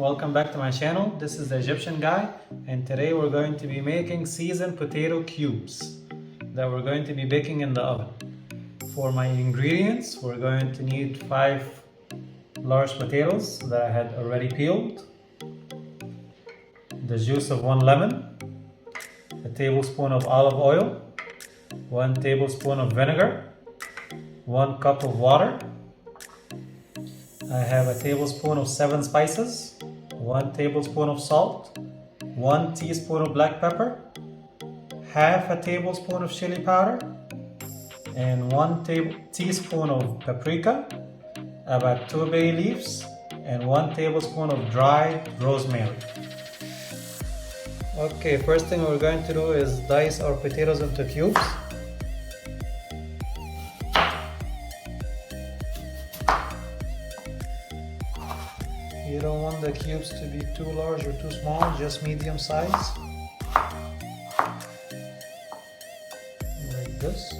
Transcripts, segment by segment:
welcome back to my channel. This is the Egyptian guy, and today we're going to be making seasoned potato cubes that we're going to be baking in the oven. For my ingredients, we're going to need 5 large potatoes that I had already peeled, the juice of 1 lemon, a tablespoon of olive oil, 1 tablespoon of vinegar, 1 cup of water. I have a tablespoon of 7 spices, 1 tablespoon of salt, 1 teaspoon of black pepper, half a tablespoon of chili powder, and 1 teaspoon of paprika, about 2 bay leaves, and 1 tablespoon of dried rosemary. Okay, first thing we're going to do is dice our potatoes into cubes. You don't want the cubes to be too large or too small, just medium size. Like this.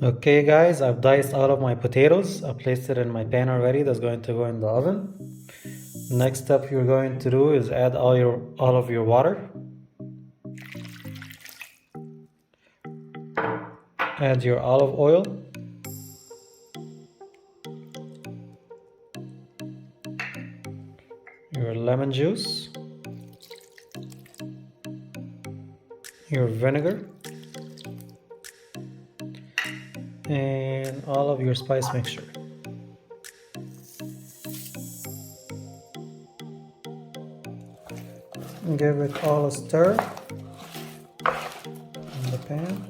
Okay guys, I've diced all of my potatoes. I placed it in my pan already. That's going to go in the oven. Next step you're going to do is add all of your water. Add your olive oil. Your lemon juice. Your vinegar. And all of your spice mixture. Give it all a stir in the pan.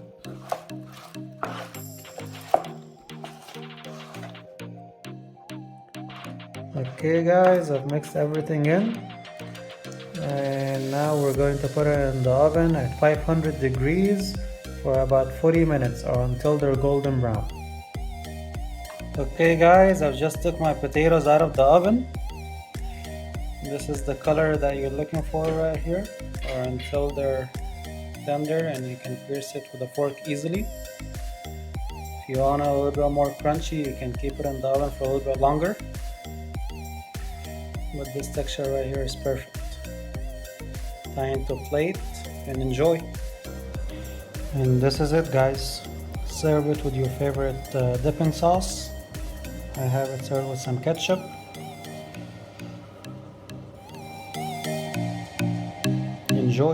Okay guys, I've mixed everything in, and now we're going to put it in the oven at 500 degrees for about 40 minutes or until they're golden brown. Okay guys, I've just took my potatoes out of the oven. This is the color that you're looking for right here, or until they're tender and you can pierce it with a fork easily. If you want a little bit more crunchy, you can keep it in the oven for a little bit longer. But this texture right here is perfect. Time to plate and enjoy. And this is it guys. Serve it with your favorite dipping sauce. I have it served with some ketchup. Enjoy.